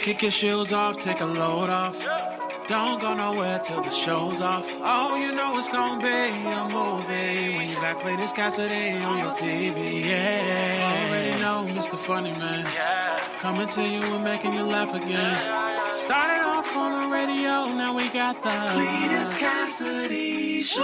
Kick your shoes off, take a load off. Don't go nowhere till the show's off. Oh, you know it's gonna be a movie when you got Cletus Cassidy on your TV. Yeah, already know Mr. Funny Man. Coming to you and making you laugh again. Started off on the radio, now we got the Cletus Cassidy Show.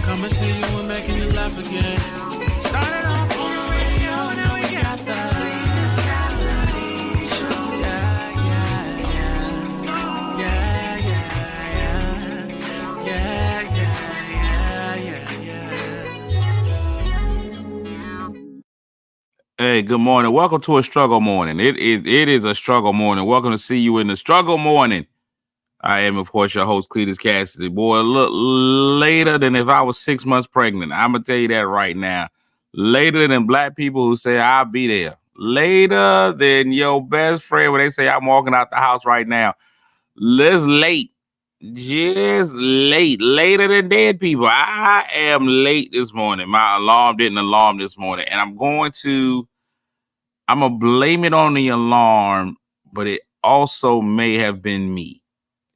Coming to you and making you laugh again. Started off on the radio, now we got the Cletus Cassidy Show. Hey, good morning. Welcome to a struggle morning. It is a struggle morning. Welcome to see you in the struggle morning. I am, of course, your host, Cletus Cassidy. Boy, look later than if I was 6 months pregnant. I'm going to tell you that right now. Later than black people who say, I'll be there. Later than your best friend when they say, I'm walking out the house right now. Just late. Just late. Later than dead people. I am late this morning. My alarm didn't alarm this morning. And I'm going to blame it on the alarm, but it also may have been me.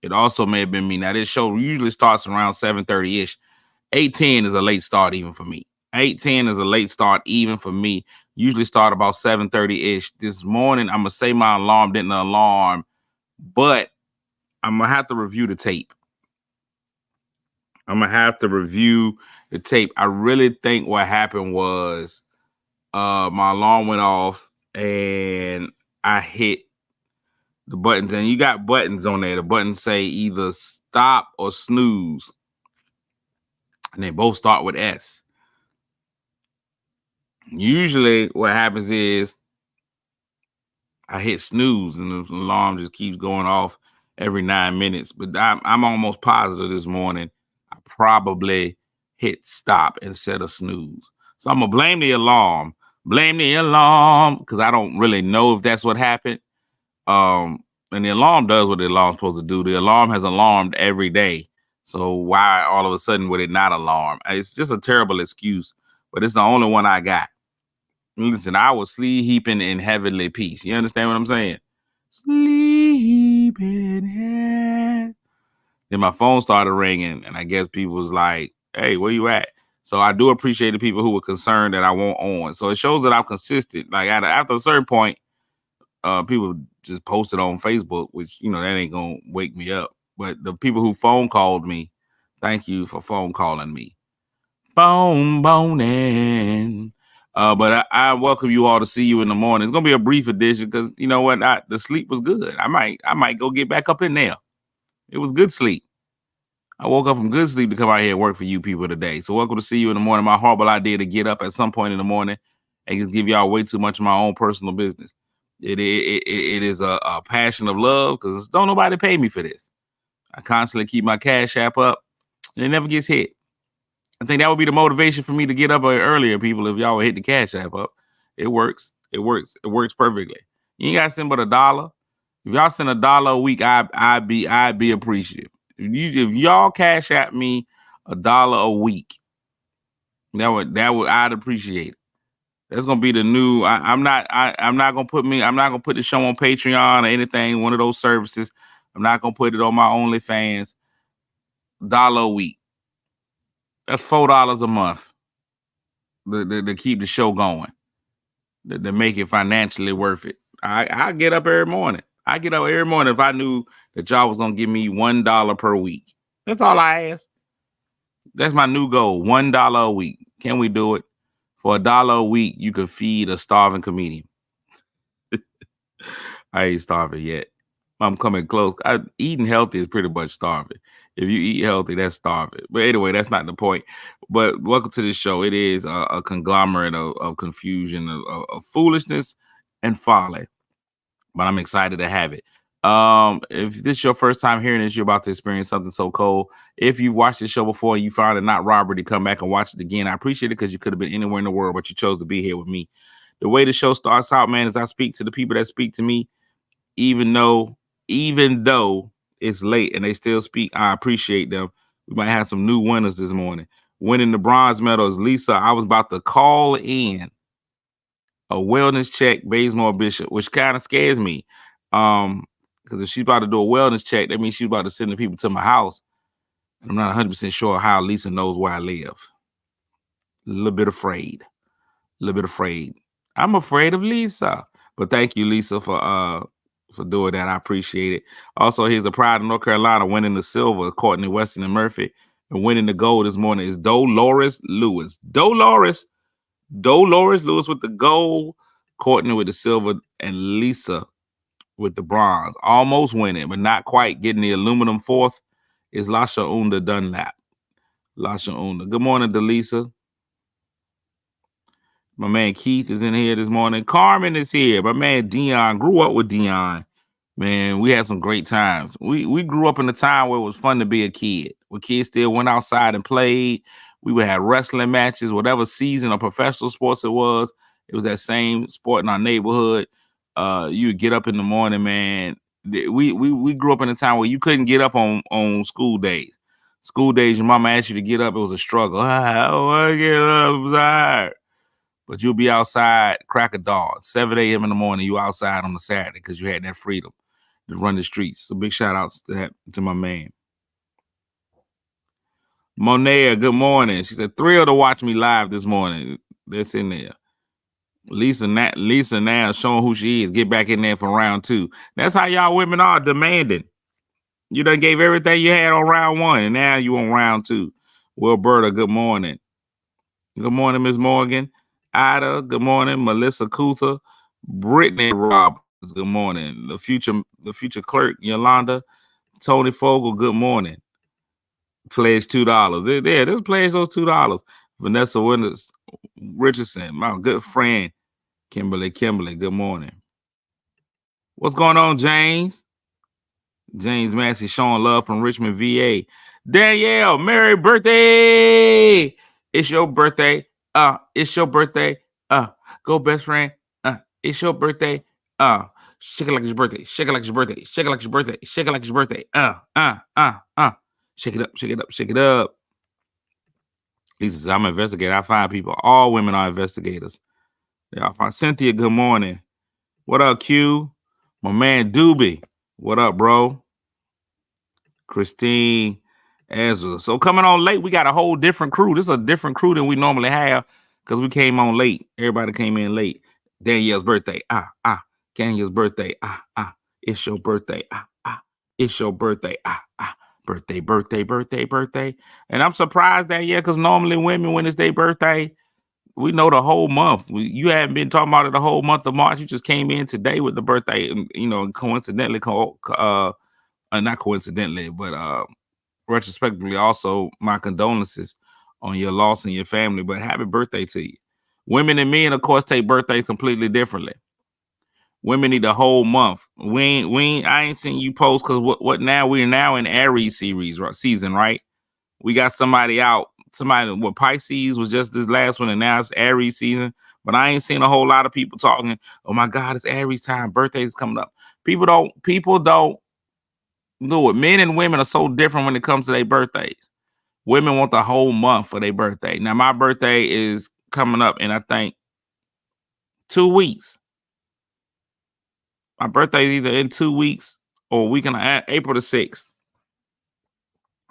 Now, this show usually starts around 7:30-ish. 8:10 is a late start even for me. 8:10 is a late start even for me. Usually start about 7:30-ish. This morning, I'm going to say my alarm didn't alarm, but I'm going to have to review the tape. I really think what happened was my alarm went off and I hit the buttons, and you got buttons on there. The buttons say either stop or snooze, and they both start with S. Usually what happens is I hit snooze and the alarm just keeps going off every 9 minutes. But I'm almost positive this morning I probably hit stop instead of snooze. So I'm going to blame the alarm because I don't really know if that's what happened. And the alarm does what the alarm's supposed to do. The alarm has alarmed every day. So why all of a sudden would it not alarm? It's just a terrible excuse, but it's the only one I got. Listen, I was sleeping in heavenly peace. You understand what I'm saying? Sleeping in. Then my phone started ringing, and I guess people was like, hey, where you at? So I do appreciate the people who were concerned that I won't on. So it shows that I'm consistent. Like after a certain point, people just posted on Facebook, which, that ain't gonna wake me up. But the people who phone called me, thank you for phone calling me. Phone boning. But I welcome you all to see you in the morning. It's gonna be a brief edition because you know what? The sleep was good. I might go get back up in there. It was good sleep. I woke up from good sleep to come out here and work for you people today. So welcome to see you in the morning. My horrible idea to get up at some point in the morning and just give y'all way too much of my own personal business. It is a passion of love because don't nobody pay me for this. I constantly keep my Cash App up and it never gets hit. I think that would be the motivation for me to get up earlier, people, if y'all would hit the Cash App up. It works. It works perfectly. You ain't got to send but $1. If y'all send $1 a week, I'd be appreciative. If y'all Cash App me $1 a week, I'd appreciate it. That's gonna be the new. I'm not gonna put the show on Patreon or anything, one of those services. I'm not gonna put it on my OnlyFans. $1 a week. That's $4 a month to keep the show going. To make it financially worth it. I get up every morning. If I knew that y'all was gonna give me $1 per week. That's all I ask. That's my new goal. $1 a week. Can we do it? For $1 a week, you could feed a starving comedian. I ain't starving yet. I'm coming close. Eating healthy is pretty much starving. If you eat healthy, that's starving. But anyway, that's not the point. But welcome to the show. It is a conglomerate of confusion, of foolishness and folly. But I'm excited to have it. If this is your first time hearing this, you're about to experience something so cold. If you've watched this show before and you found it not robbery to come back and watch it again, I appreciate it because you could have been anywhere in the world, but you chose to be here with me. The way the show starts out, man, is I speak to the people that speak to me, even though it's late and they still speak. I appreciate them. We might have some new winners this morning. Winning the bronze medal is Lisa. I was about to call in a wellness check, Bazemore Bishop, which kind of scares me. Because if she's about to do a wellness check, that means she's about to send the people to my house. I'm not 100% sure how Lisa knows where I live. A little bit afraid. I'm afraid of Lisa. But thank you, Lisa, for doing that. I appreciate it. Also, here's the pride of North Carolina winning the silver, Courtney Weston and Murphy. And winning the gold this morning is Dolores Lewis. Dolores Lewis with the gold, Courtney with the silver, and Lisa with the bronze. Almost winning, but not quite. Getting the aluminum fourth is Lasha Unda Dunlap. Good morning, Delisa. My man Keith is in here this morning. Carmen is here. My man Dion. Grew up with Dion. Man, we had some great times. We grew up in a time where it was fun to be a kid. Where kids still went outside and played. We would have wrestling matches, whatever season of professional sports it was that same sport in our neighborhood. You would get up in the morning, man. We grew up in a time where you couldn't get up on school days. School days, your mama asked you to get up. It was a struggle. I don't want to get up. I'm tired. But you'll be outside, crack of dawn, 7 a.m. in the morning. You outside on a Saturday because you had that freedom to run the streets. So big shout outs to my man. Monea, good morning. She said, thrilled to watch me live this morning. That's in there. Lisa now showing who she is. Get back in there for round 2. That's how y'all women are, demanding. You done gave everything you had on round 1, and now you on round 2. Wilberta, good morning. Good morning, Miss Morgan. Ida, good morning. Melissa Kuther. Brittany Roberts, good morning. The future clerk, Yolanda. Tony Fogle, good morning. Pledge $2. There, just pledge those $2. Vanessa Winters Richardson, my good friend. Kimberly, good morning. What's going on, James? James Massey showing love from Richmond, VA. Danielle, merry birthday! It's your birthday. It's your birthday. Go best friend. It's your birthday. Shake it like it's your birthday. Shake it like it's your birthday. Shake it like it's your birthday. Shake it like it's your birthday. Shake it up, shake it up, shake it up. Lisa says, I'm an investigator. I find people. All women are investigators. They are fine. Cynthia, good morning. What up, Q? My man Doobie. What up, bro? Christine Ezra. So coming on late, we got a whole different crew. This is a different crew than we normally have because we came on late. Everybody came in late. Danielle's birthday. Danielle's birthday. It's your birthday. It's your birthday. Birthday. And I'm surprised that, because normally women, when it's their birthday, we know the whole month. You haven't been talking about it the whole month of March. You just came in today with the birthday, and coincidentally, not coincidentally, but retrospectively, also my condolences on your loss and your family. But happy birthday to you. Women and men, of course, take birthdays completely differently. Women need the whole month. I ain't seen you post because what now? We're now in Aries season, right? We got somebody out. Pisces was just this last one, and now it's Aries season. But I ain't seen a whole lot of people talking. Oh my God, it's Aries time. Birthdays coming up. People don't do it. Men and women are so different when it comes to their birthdays. Women want the whole month for their birthday. Now my birthday is coming up in, I think, 2 weeks. My birthday is either in 2 weeks or a week and a half, April the 6th.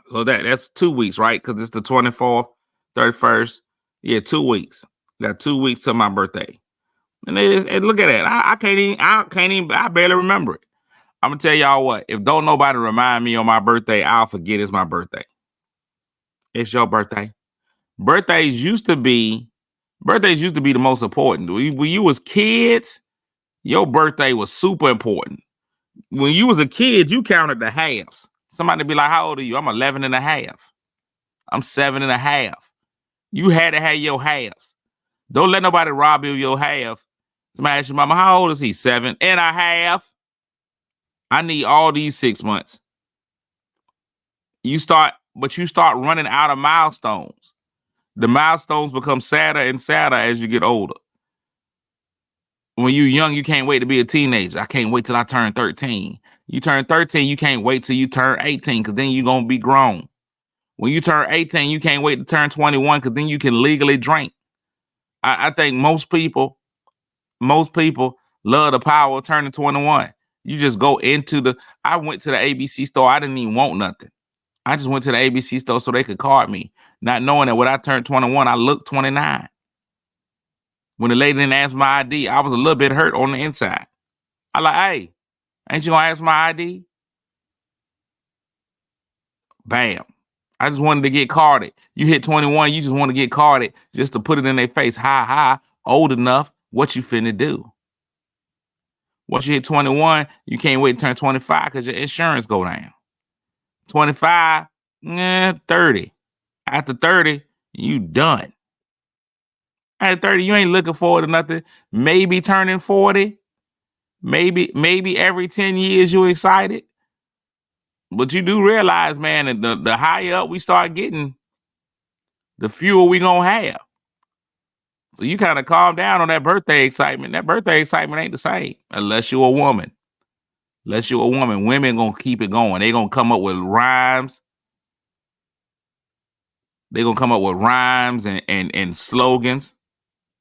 So that's 2 weeks, right? Because it's the 24th, 31st. Yeah, 2 weeks. Got 2 weeks till my birthday. And look at that. I can't even, I barely remember it. I'm gonna tell y'all what, if don't nobody remind me on my birthday, I'll forget it's my birthday. It's your birthday. Birthdays used to be the most important. When you was kids, your birthday was super important. When you was a kid, you counted the halves. Somebody be like, how old are you? I'm 11 and a half. I'm 7 and a half. You had to have your halves. Don't let nobody rob you of your half. Somebody ask your mama, how old is he? 7 and a half. I need all these 6 months. You start running out of milestones. The milestones become sadder and sadder as you get older. When you're young, you can't wait to be a teenager. I can't wait till I turn 13. You turn 13, you can't wait till you turn 18 because then you're going to be grown. When you turn 18, you can't wait to turn 21 because then you can legally drink. I think most people love the power of turning 21. You just go into I went to the ABC store. I didn't even want nothing. I just went to the ABC store so they could card me, not knowing that when I turned 21, I looked 29. When the lady didn't ask my ID, I was a little bit hurt on the inside. I like, hey, ain't you gonna ask my ID? Bam. I just wanted to get carded. You hit 21, you just want to get carded just to put it in their face. Hi, old enough. What you finna do? Once you hit 21, you can't wait to turn 25 because your insurance go down. 25, 30. After 30, you done. At 30, you ain't looking forward to nothing. Maybe turning 40. Maybe every 10 years you excited. But you do realize, man, that the higher up we start getting, the fewer we gonna have. So you kind of calm down on that birthday excitement. That birthday excitement ain't the same unless you're a woman. Women gonna keep it going. They gonna come up with rhymes. They gonna come up with rhymes and slogans.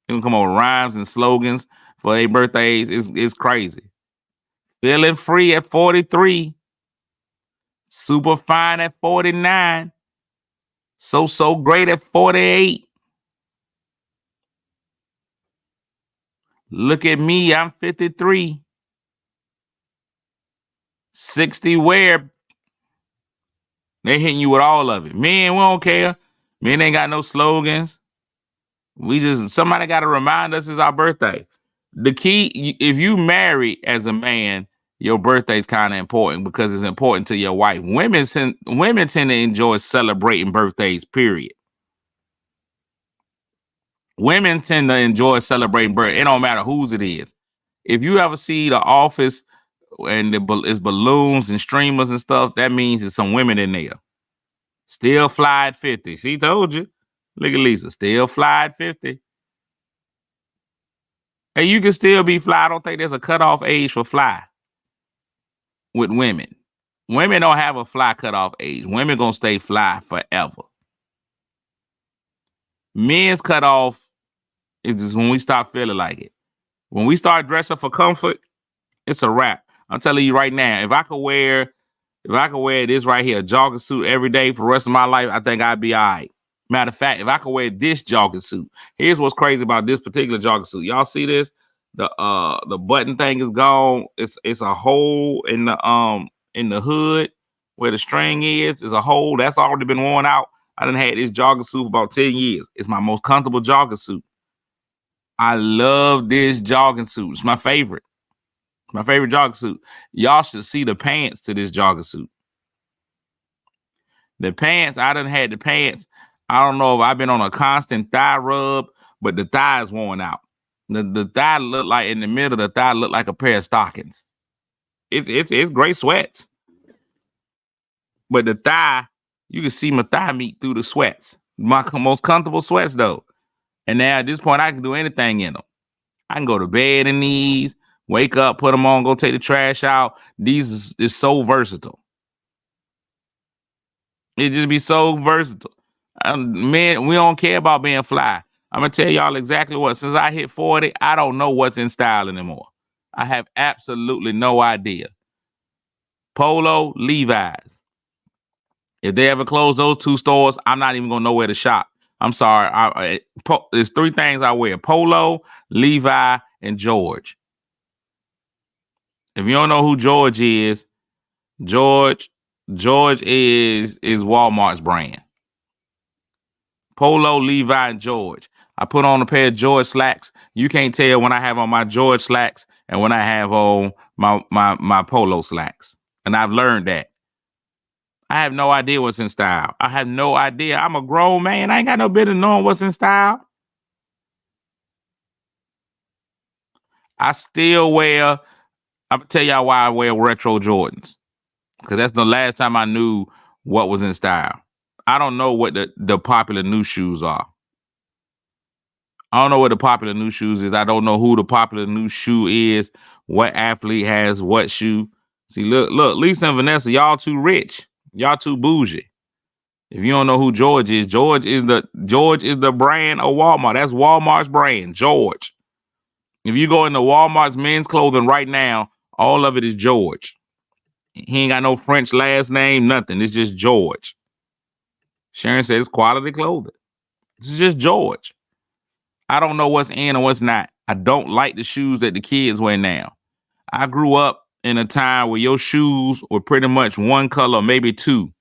They gonna come up with rhymes and slogans for their birthdays. It's crazy. Feeling free at 43. Super fine at 49. So great at 48. Look at me, I'm 53. 60 where? They hitting you with all of it. Men, we don't care. Men ain't got no slogans. Somebody got to remind us it's our birthday. The key, if you marry as a man, your birthday is kind of important because it's important to your wife. Women tend to enjoy celebrating birthdays, period. Women tend to enjoy celebrating birthdays. It don't matter whose it is. If you ever see The Office and it's balloons and streamers and stuff, that means there's some women in there. Still fly at 50. She told you. Look at Lisa. Still fly at 50. Hey, you can still be fly. I don't think there's a cutoff age for fly with women. Women don't have a fly cutoff age. Women gonna stay fly forever. Men's cutoff is just when we start feeling like it. When we start dressing for comfort, it's a wrap. I'm telling you right now, if I could wear this right here, a jogging suit every day for the rest of my life, I think I'd be all right. Matter of fact, if I could wear this jogging suit, here's what's crazy about this particular jogging suit. Y'all see this? The button thing is gone. It's a hole in the hood where the string is. It's a hole that's already been worn out. I done had this jogging suit for about 10 years. It's my most comfortable jogging suit. I love this jogging suit. It's my favorite. My favorite jogging suit. Y'all should see the pants to this jogging suit. The pants, I done had the pants. I don't know if I've been on a constant thigh rub, but the thigh is worn out. The thigh look like in the middle of the thigh look like a pair of stockings. It's great sweats. But the thigh, you can see my thigh meat through the sweats. My most comfortable sweats though. And now at this point, I can do anything in them. I can go to bed in these, wake up, put them on, go take the trash out. These is so versatile. It just be so versatile. Man, we don't care about being fly. I'm going to tell y'all exactly what. Since I hit 40, I don't know what's in style anymore. I have absolutely no idea. Polo, Levi's. If they ever close those two stores, I'm not even going to know where to shop. I'm sorry. There's three things I wear: Polo, Levi, and George. If you don't know who George is, George is Walmart's brand. Polo, Levi, and George. I put on a pair of George slacks. You can't tell when I have on my George slacks and when I have on my Polo slacks. And I've learned that. I have no idea what's in style. I have no idea. I'm a grown man. I ain't got no business knowing what's in style. I still wear I'm gonna tell y'all why I wear retro Jordans. Because that's the last time I knew what was in style. I don't know what the popular new shoes are. I don't know what the popular new shoes is. I don't know who the popular new shoe is. What athlete has what shoe? See, look, Lisa and Vanessa, y'all too rich. Y'all too bougie. If you don't know who George is the brand of Walmart. That's Walmart's brand, George. If you go into Walmart's men's clothing right now, all of it is George. He ain't got no French last name, nothing. It's just George. Sharon says quality clothing. It's just George. I don't know what's in and what's not. I don't like the shoes that the kids wear now. I grew up in a time where your shoes were pretty much one color, maybe two.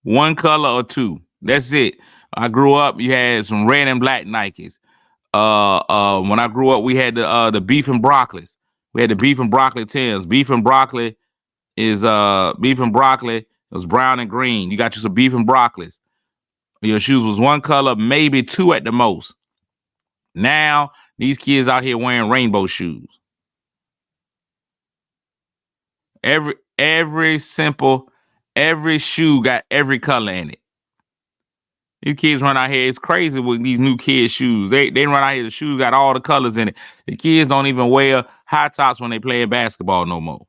One color or two. That's it. I grew up, you had some red and black Nikes. When I grew up, we had the beef and broccolis. We had the beef and broccoli Tims. Beef and broccoli is beef and broccoli. It was brown and green. You got you some beef and broccolis. Your shoes was one color, maybe two at the most. Now these kids out here wearing rainbow shoes. Every shoe got every color in it. These kids run out here. It's crazy with these new kids' shoes. They run out here. The shoes got all the colors in it. The kids don't even wear high tops when they play basketball no more.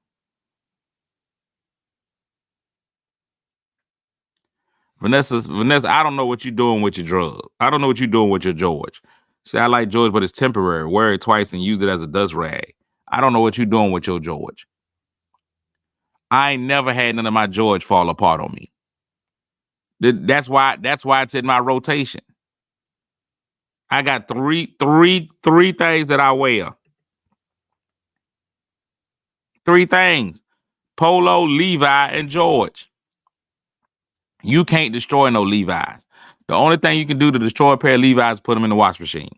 Vanessa, I don't know what you're doing with your drug. I don't know what you're doing with your George. See, I like George, but it's temporary. Wear it twice and use it as a dust rag. I don't know what you're doing with your George. I ain't never had none of my George fall apart on me. That's why it's in my rotation. I got three things that I wear. Three things: Polo, Levi, and George. You can't destroy no Levi's. The only thing you can do to destroy a pair of Levi's is put them in the wash machine.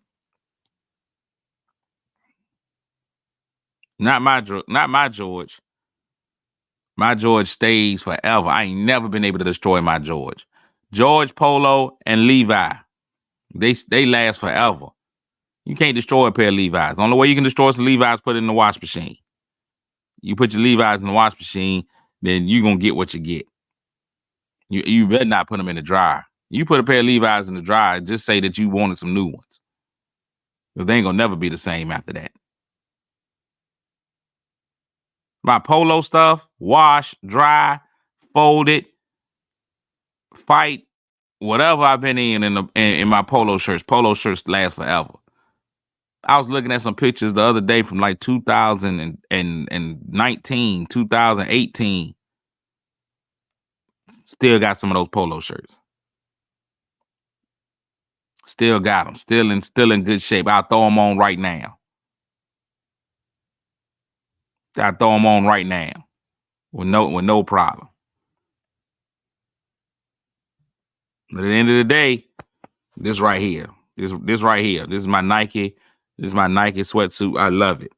Not my George. My George stays forever. I ain't never been able to destroy my George. George, Polo, and Levi. They last forever. You can't destroy a pair of Levi's. The only way you can destroy some Levi's, put it in the wash machine. You put your Levi's in the wash machine, then you're going to get what you get. You better not put them in the dryer. You put a pair of Levi's in the dryer, just say that you wanted some new ones. Because they ain't going to never be the same after that. My Polo stuff, wash, dry, fold it, fight, whatever I've been in my Polo shirts. Polo shirts last forever. I was looking at some pictures the other day from like 2019, 2018. Still got some of those Polo shirts. Still got them. Still in good shape. I'll throw them on right now. With no problem. But at the end of the day, this right here. This right here. This is my Nike. This is my Nike sweatsuit. I love it.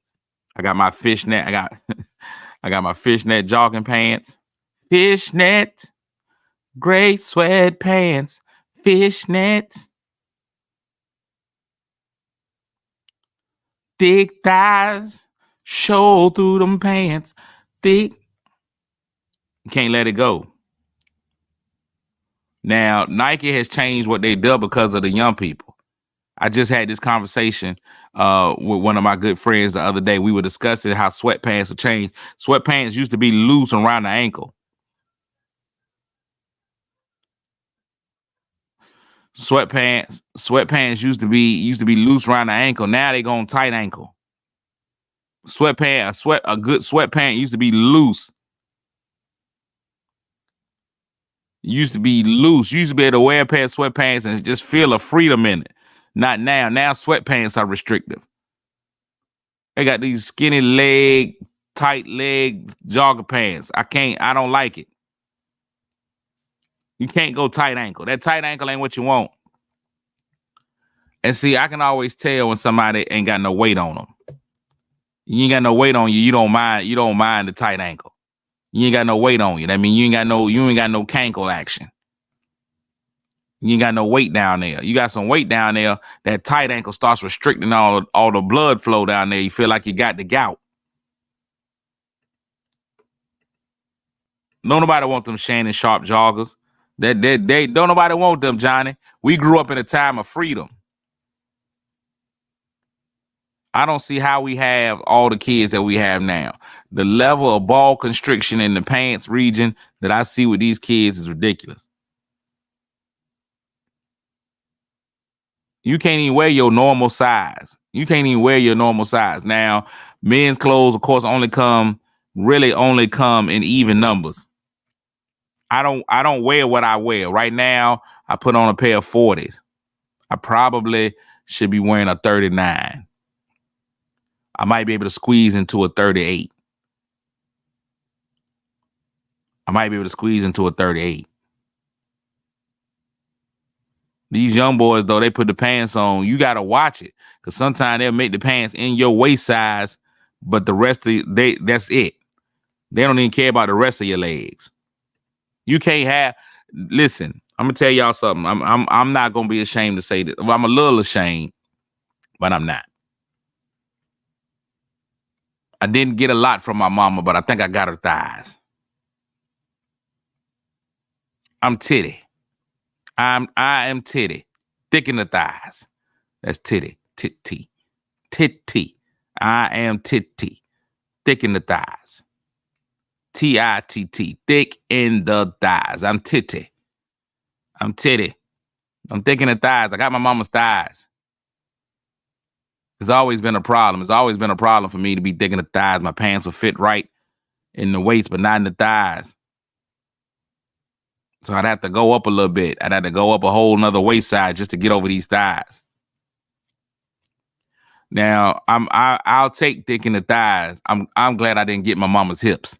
I got my fishnet. I got my fishnet jogging pants. Fishnet. Great sweatpants. Fishnet. Thick thighs. Show through them pants. Thick. Can't let it go. Now, Nike has changed what they do because of the young people. I just had this conversation with one of my good friends the other day. We were discussing how sweatpants have changed. Sweatpants used to be loose around the ankle. Sweatpants used to be loose around the ankle. Now they going tight ankle. A good sweatpant used to be loose. Used to be loose. You used to be able to wear a pair of sweatpants and just feel a freedom in it. Not now. Now sweatpants are restrictive. They got these skinny leg, tight leg jogger pants. I don't like it. You can't go tight ankle. That tight ankle ain't what you want. And see, I can always tell when somebody ain't got no weight on them. You ain't got no weight on you. You don't mind the tight ankle. You ain't got no weight on you. That means you ain't got no cankle action. You ain't got no weight down there. You got some weight down there. That tight ankle starts restricting all the blood flow down there. You feel like you got the gout. Don't nobody want them Shannon Sharp joggers. They don't nobody want them, Johnny. We grew up in a time of freedom. I don't see how we have all the kids that we have now. The level of ball constriction in the pants region that I see with these kids is ridiculous. You can't even wear your normal size. Now, men's clothes, of course, only come in even numbers. I don't wear what I wear. Right now, I put on a pair of 40s. I probably should be wearing a 39. I might be able to squeeze into a 38. These young boys, though, they put the pants on. You got to watch it, because sometimes they'll make the pants in your waist size, but the rest of that's it. They don't even care about the rest of your legs. You can't have. Listen, I'm gonna tell y'all something. I'm not gonna be ashamed to say this. Well, I'm a little ashamed, but I'm not. I didn't get a lot from my mama, but I think I got her thighs. I'm titty. I am titty. Thick in the thighs. That's titty. Titty. Titty. I am titty. Thick in the thighs. T-I-T-T. Thick in the thighs. I'm titty. I'm titty. I'm thick in the thighs. I got my mama's thighs. It's always been a problem. It's always been a problem for me to be thick in the thighs. My pants will fit right in the waist, but not in the thighs. So I'd have to go up a little bit. I'd have to go up a whole nother waist size just to get over these thighs. Now, I'll take thick in the thighs. I'm glad I didn't get my mama's hips.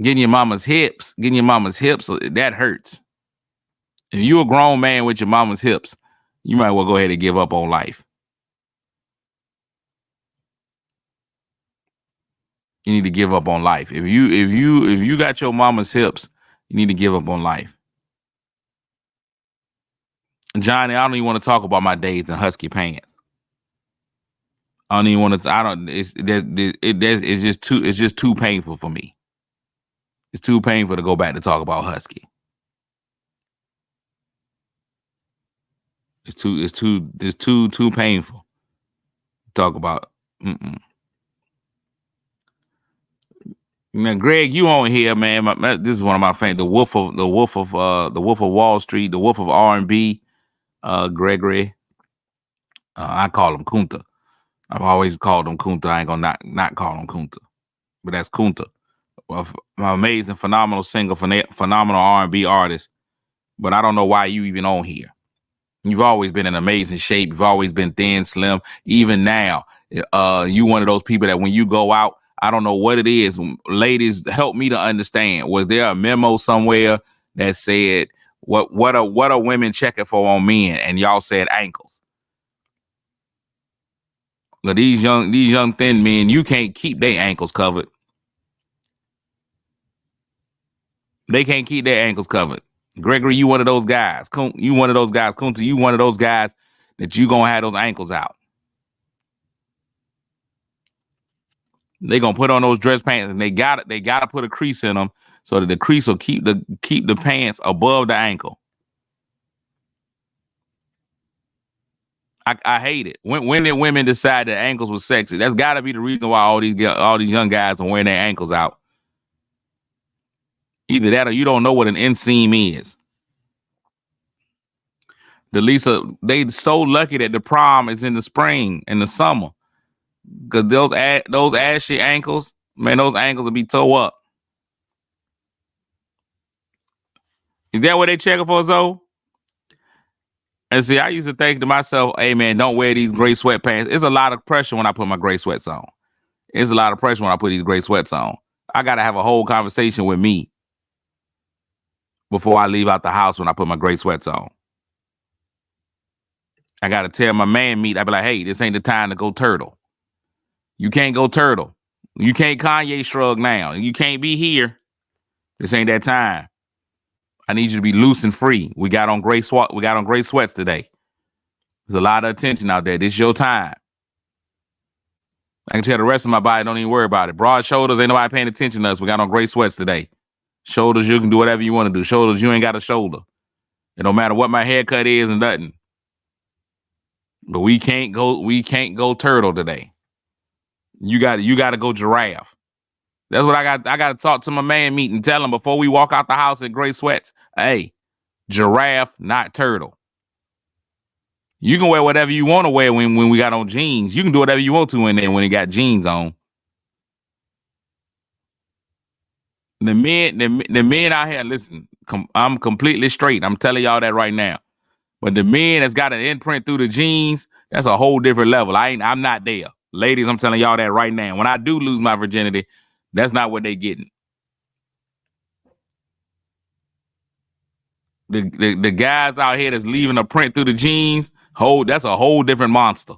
Getting your mama's hips, that hurts. If you're a grown man with your mama's hips, you might well go ahead and give up on life. You need to give up on life. If you got your mama's hips, you need to give up on life. Johnny, I don't even want to talk about my days in husky pants. I don't even want to. It's just too painful for me. It's too painful to go back to talk about husky. It's too painful to talk about. Now, Greg, you on here, man? This is one of my favorites. The Wolf of Wall Street, the Wolf of R&B. Gregory. I call him Kunta. I've always called him Kunta. I ain't gonna not call him Kunta, but that's Kunta. My amazing, phenomenal singer, phenomenal R&B artist. But I don't know why you even on here. You've always been in amazing shape. You've always been thin, slim. Even now, you one of those people that when you go out, I don't know what it is. Ladies, help me to understand. Was there a memo somewhere that said what are women checking for on men? And y'all said ankles. But these young thin men, you can't keep their ankles covered. They can't keep their ankles covered. Gregory, you one of those guys. You one of those guys. Kunta, you one of those guys that you gonna have those ankles out. They gonna put on those dress pants, and they gotta put a crease in them so that the crease will keep the pants above the ankle. I hate it. When did women decide that ankles were sexy? That's got to be the reason why all these young guys are wearing their ankles out. Either that or you don't know what an inseam is. Delisa, they so lucky that the prom is in the spring and the summer. Because those ashy ankles, man, those ankles will be toe up. Is that what they checking for, Zoe? And see, I used to think to myself, hey, man, don't wear these gray sweatpants. It's a lot of pressure when I put my gray sweats on. It's a lot of pressure when I put these gray sweats on. I got to have a whole conversation with me before I leave out the house when I put my gray sweats on. I got to tell my man meet. I be like, hey, this ain't the time to go turtle. You can't go turtle. You can't Kanye shrug now. You can't be here. This ain't that time. I need you to be loose and free. We got on gray sweats today. There's a lot of attention out there. This is your time. I can tell the rest of my body, don't even worry about it. Broad shoulders, ain't nobody paying attention to us. We got on gray sweats today. Shoulders, you can do whatever you want to do. Shoulders, you ain't got a shoulder. It don't matter what my haircut is and nothing. But we can't go turtle today. You got to go giraffe. That's what I got. I got to talk to my man meet and tell him before we walk out the house in gray sweats. Hey, giraffe, not turtle. You can wear whatever you want to wear when we got on jeans. You can do whatever you want to in there when you got jeans on. The men out here, listen, I'm completely straight. I'm telling y'all that right now. But the men that's got an imprint through the jeans, that's a whole different level. I'm not there. Ladies, I'm telling y'all that right now. When I do lose my virginity, that's not what they getting. The guys out here that's leaving a print through the jeans, that's a whole different monster.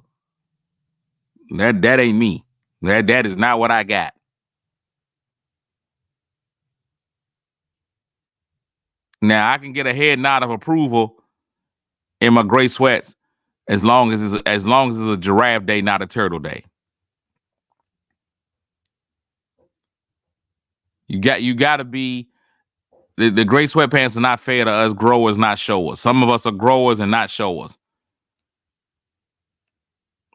That ain't me. That is not what I got. Now I can get a head nod of approval in my gray sweats as long as it's a giraffe day, not a turtle day. You got to be the gray sweatpants are not fair to us growers, not showers. Some of us are growers and not showers.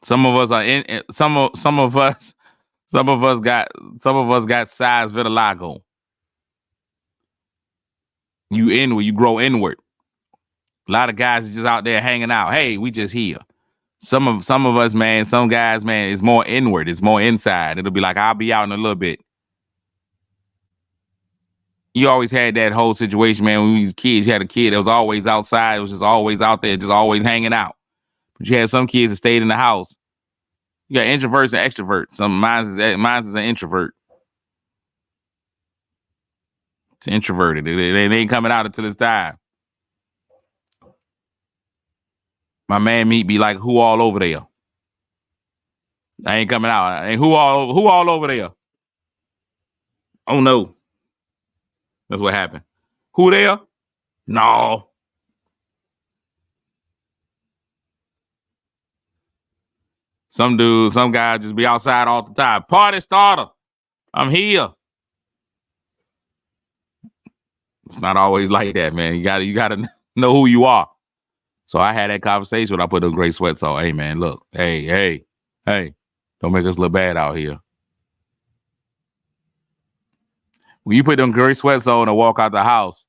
Some of us are in some of us got size vitiligo. You grow inward. A lot of guys are just out there hanging out. Hey, we just here. Some of us, man, some guys, man, it's more inward. It's more inside. It'll be like, I'll be out in a little bit. You always had that whole situation, man. When we was kids, you had a kid that was always outside. It was just always out there, just always hanging out. But you had some kids that stayed in the house. You got introverts and extroverts. Mine's is an introvert. It's introverted. They ain't coming out until it's time. My man meat be like, who all over there? I ain't coming out. And who all over there? Oh no. That's what happened. Who there? No. Some guy just be outside all the time. Party starter. I'm here. It's not always like that, man. You gotta know who you are. So I had that conversation when I put those gray sweats on. Hey, man, look. Hey. Don't make us look bad out here. When you put them gray sweats on and walk out the house,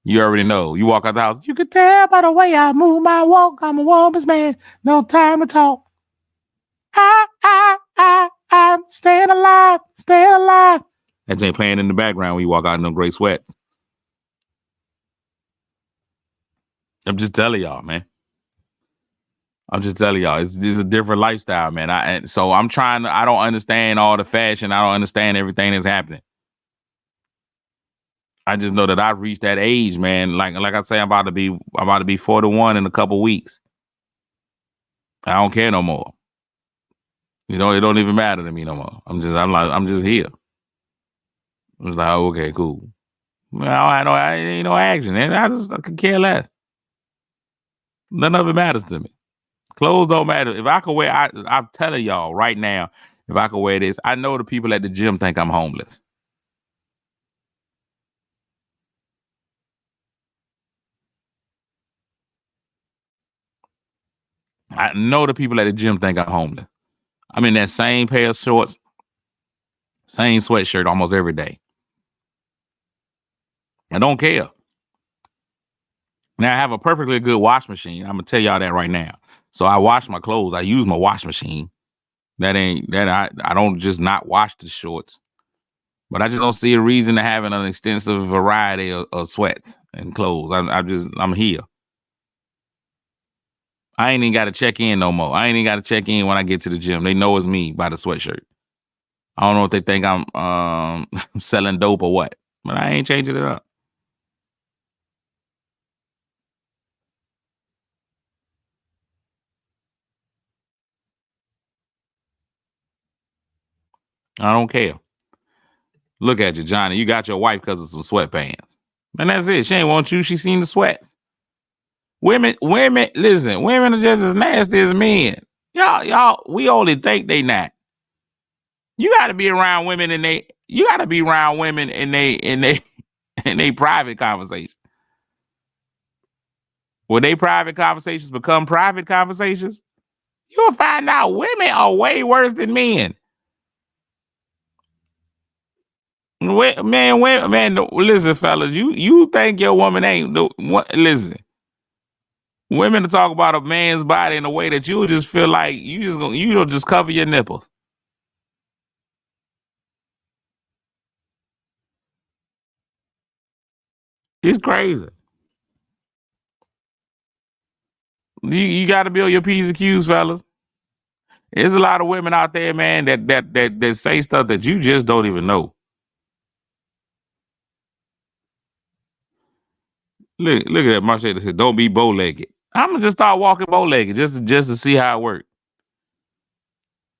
you already know. You walk out the house, you can tell by the way I move my walk. I'm a woman's man. No time to talk. I'm staying alive. That ain't playing in the background when you walk out in them gray sweats. I'm just telling y'all, man. It's a different lifestyle, man. So I'm trying to, I don't understand all the fashion. I don't understand everything that's happening. I just know that I've reached that age, man. Like I say, I'm about to be 41 in a couple weeks. I don't care no more. You know, it don't even matter to me no more. I'm just here. I was like, oh, okay, cool. Well, I ain't no action, man. I could care less. None of it matters to me. Clothes don't matter. If I could wear, I'm telling y'all right now, if I could wear this, I know the people at the gym think I'm homeless. I know the people at the gym think I'm homeless. I'm in that same pair of shorts, same sweatshirt almost every day. I don't care. Now I have a perfectly good wash machine. I'm gonna tell y'all that right now. So I wash my clothes. I use my wash machine. I don't just not wash the shorts. But I just don't see a reason to having an extensive variety of sweats and clothes. I'm here. I ain't even got to check in no more. I ain't even got to check in when I get to the gym. They know it's me by the sweatshirt. I don't know if they think I'm selling dope or what, but I ain't changing it up. I don't care. Look at you, Johnny. You got your wife because of some sweatpants. And that's it. She ain't want you. She seen the sweats. Women, listen, women are just as nasty as men. Y'all, we only think they not. You gotta be around women in they in they private conversations. When they private conversations become private conversations, you'll find out women are way worse than men. Man, listen, fellas, you think your woman ain't listen. Women to talk about a man's body in a way that you'll just feel like you'll just cover your nipples. It's crazy. You got to build your P's and Q's, fellas. There's a lot of women out there, man, that say stuff that you just don't even know. Look at that. Marcia said, "Don't be bow-legged." I'm gonna just start walking bow-legged just to see how it works.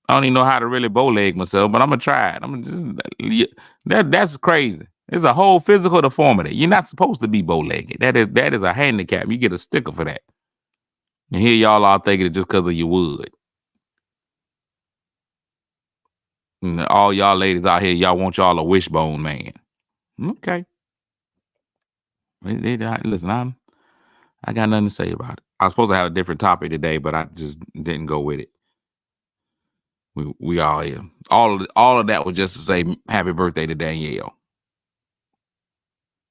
I don't even know how to really bow-leg myself, but I'm gonna try it. That's crazy. It's a whole physical deformity. You're not supposed to be bow-legged. That is a handicap. You get a sticker for that. And here y'all are thinking it just because of your wood. And all y'all ladies out here, y'all want y'all a wishbone man. Okay. Listen, I got nothing to say about it. I was supposed to have a different topic today, but I just didn't go with it. We all here. All of that was just to say happy birthday to Danielle.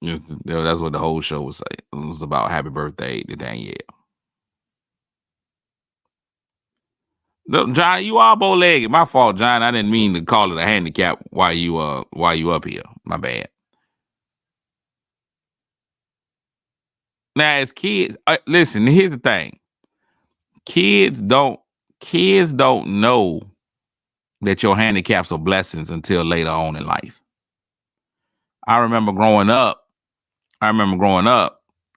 That's what the whole show was saying. It was about happy birthday to Danielle. No, John, you are bow-legged. My fault, John. I didn't mean to call it a handicap while you up here. My bad. Now, as kids, listen. Here's the thing: kids don't know that your handicaps are blessings until later on in life. I remember growing up.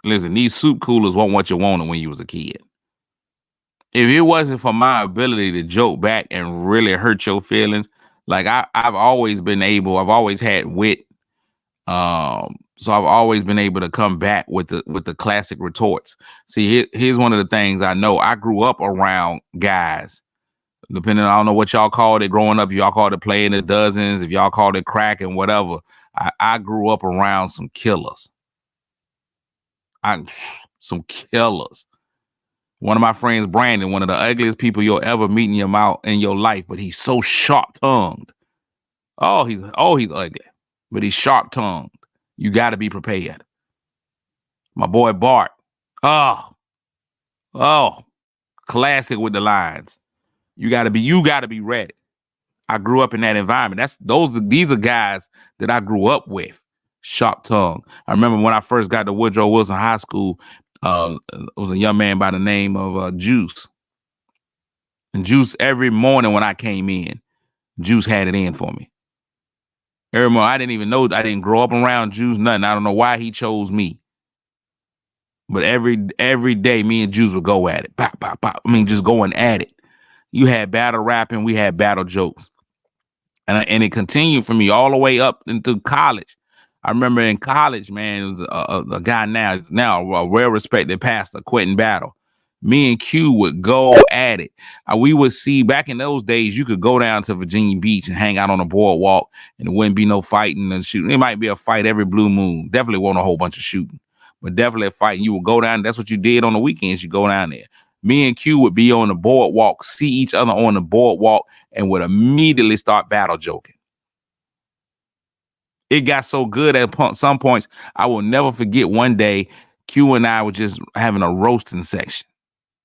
Listen, these soup coolers weren't what you wanted when you was a kid. If it wasn't for my ability to joke back and really hurt your feelings, like I've always had wit. So I've always been able to come back with the classic retorts. See, here's one of the things I know. I grew up around guys. Depending on, I don't know what y'all called it growing up. Y'all called it playing the dozens. If y'all called it crack and whatever. I grew up around some killers. Some killers. One of my friends, Brandon, one of the ugliest people you'll ever meet in your life, but he's so sharp-tongued. He's ugly, but he's sharp-tongued. You got to be prepared. My boy Bart. Oh, classic with the lines. You got to be ready. I grew up in that environment. These are guys that I grew up with. Sharp tongue. I remember when I first got to Woodrow Wilson High School, it was a young man by the name of Juice. And Juice, every morning when I came in, Juice had it in for me. Every morning, I didn't even know. I didn't grow up around Juice, nothing. I don't know why he chose me. But every day, me and Juice would go at it. Pop, pop, pop. I mean, just going at it. You had battle rapping. We had battle jokes. And it continued for me all the way up into college. I remember in college, man, it was a guy now a well-respected pastor, Quentin Battle. Me and Q would go at it. We would see back in those days, you could go down to Virginia Beach and hang out on the boardwalk, and there wouldn't be no fighting and shooting. It might be a fight every blue moon. Definitely wasn't a whole bunch of shooting, but definitely a fight. You would go down. That's what you did on the weekends. You go down there. Me and Q would be on the boardwalk, see each other on the boardwalk, and would immediately start battle joking. It got so good at some points, I will never forget one day, Q and I were just having a roasting section.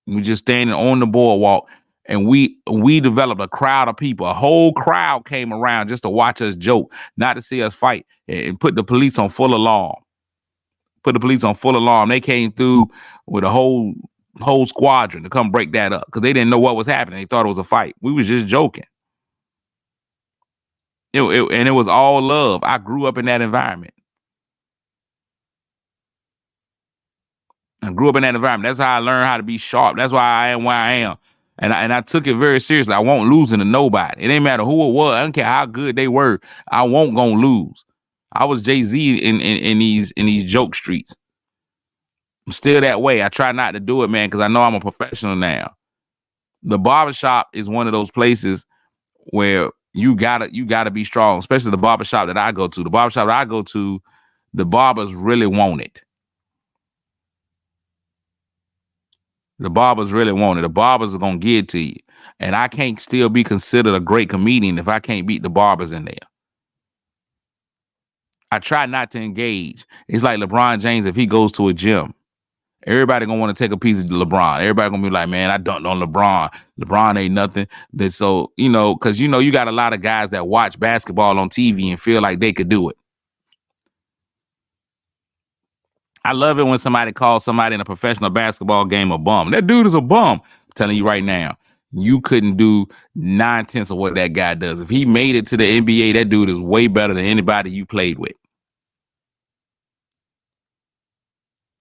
We just standing on the boardwalk, and we developed a crowd of people. A whole crowd came around just to watch us joke, not to see us fight, and put the police on full alarm. They came through with a whole squadron to come break that up because they didn't know what was happening. They thought it was a fight. We was just joking. And it was all love. I grew up in that environment. That's how I learned how to be sharp. That's why I am where I am. And I took it very seriously. I won't lose to nobody. It ain't matter who it was. I don't care how good they were. I won't gonna lose. I was Jay-Z in these joke streets. I'm still that way. I try not to do it, man, because I know I'm a professional now. The barbershop is one of those places where you gotta be strong, especially the barbershop that I go to. The barbershop that I go to, the barbers really want it. The barbers really want it. The barbers are gonna give it to you. And I can't still be considered a great comedian if I can't beat the barbers in there. I try not to engage. It's like LeBron James, if he goes to a gym, everybody gonna want to take a piece of LeBron. Everybody gonna be like, man, I dunked on LeBron. LeBron ain't nothing. So, because you got a lot of guys that watch basketball on TV and feel like they could do it. I love it when somebody calls somebody in a professional basketball game a bum. That dude is a bum. I'm telling you right now, you couldn't do 9/10 of what that guy does. If he made it to the NBA, that dude is way better than anybody you played with.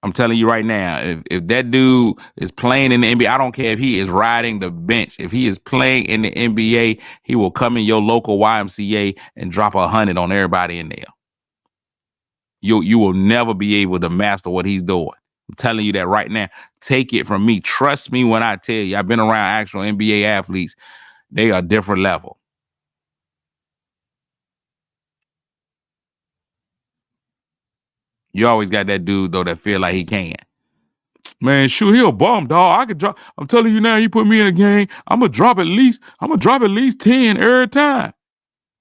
I'm telling you right now, if that dude is playing in the NBA, I don't care if he is riding the bench. If he is playing in the NBA, he will come in your local YMCA and drop 100 on everybody in there. You will never be able to master what he's doing. I'm telling you that right now. Take it from me. Trust me when I tell you, I've been around actual NBA athletes. They are different level. You always got that dude, though, that feel like he can. Man, shoot, he a bum, dog. I could drop. I'm telling you now, you put me in a game, I'm gonna drop at least 10 every time.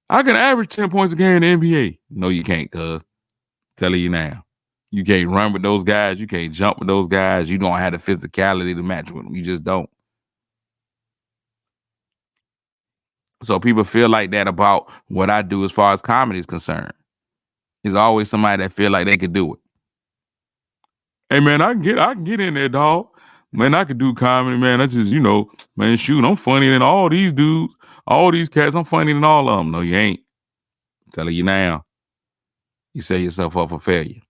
I can average 10 points a game in the NBA. No, you can't, cuz. Telling you now. You can't run with those guys. You can't jump with those guys. You don't have the physicality to match with them. You just don't. So people feel like that about what I do as far as comedy is concerned. There's always somebody that feel like they could do it. Hey man, I can get in there, dog. Man, I could do comedy, man. I just, man, shoot, I'm funnier than all these dudes, all these cats. I'm funnier than all of them. No, you ain't. I'm telling you now. You set yourself up for failure.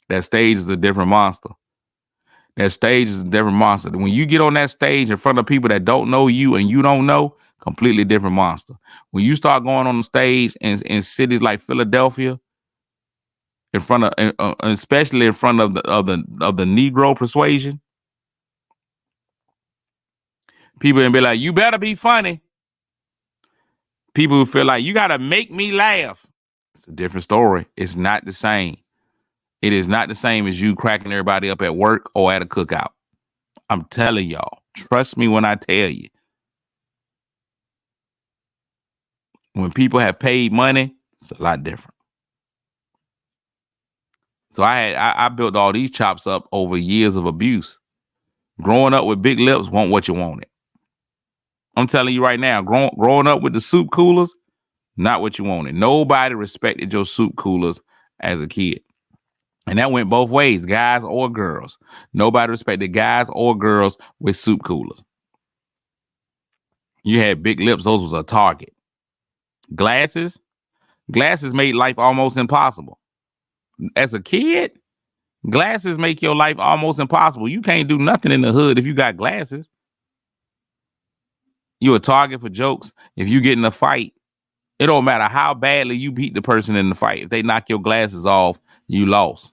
That stage is a different monster. That stage is a different monster. When you get on that stage in front of people that don't know you and you don't know, completely different monster. When you start going on the stage in cities like Philadelphia, in front of, especially in front of the Negro persuasion, people will be like, "You better be funny." People who feel like you gotta make me laugh. It's a different story. It's not the same. It is not the same as you cracking everybody up at work or at a cookout. I'm telling y'all. Trust me when I tell you. When people have paid money, it's a lot different. So I built all these chops up over years of abuse. Growing up with big lips wasn't what you wanted. I'm telling you right now, growing up with the soup coolers, not what you wanted. Nobody respected your soup coolers as a kid. And that went both ways, guys or girls. Nobody respected guys or girls with soup coolers. You had big lips, those was a target. Glasses made life almost impossible. As a kid, glasses make your life almost impossible. You can't do nothing in the hood if you got glasses. You a target for jokes. If you get in a fight, it don't matter how badly you beat the person in the fight. If they knock your glasses off, you lost.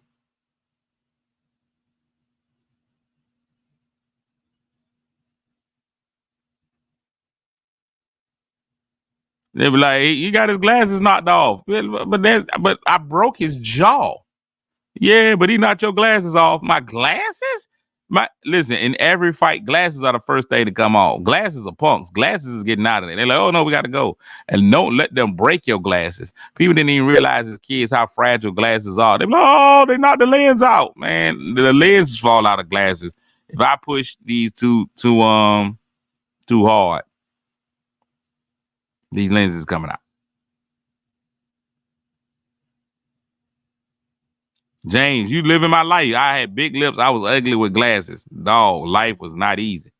They be like, he got his glasses knocked off. But I broke his jaw. Yeah, but he knocked your glasses off. My glasses? Listen, in every fight, glasses are the first thing to come off. Glasses are punks. Glasses is getting out of there. They're like, oh no, we gotta go. And don't let them break your glasses. People didn't even realize as kids how fragile glasses are. They're like, oh, they knocked the lens out. Man, the lenses fall out of glasses. If I push these too hard, these lenses coming out. James, you living my life. I had big lips. I was ugly with glasses. Dog, life was not easy.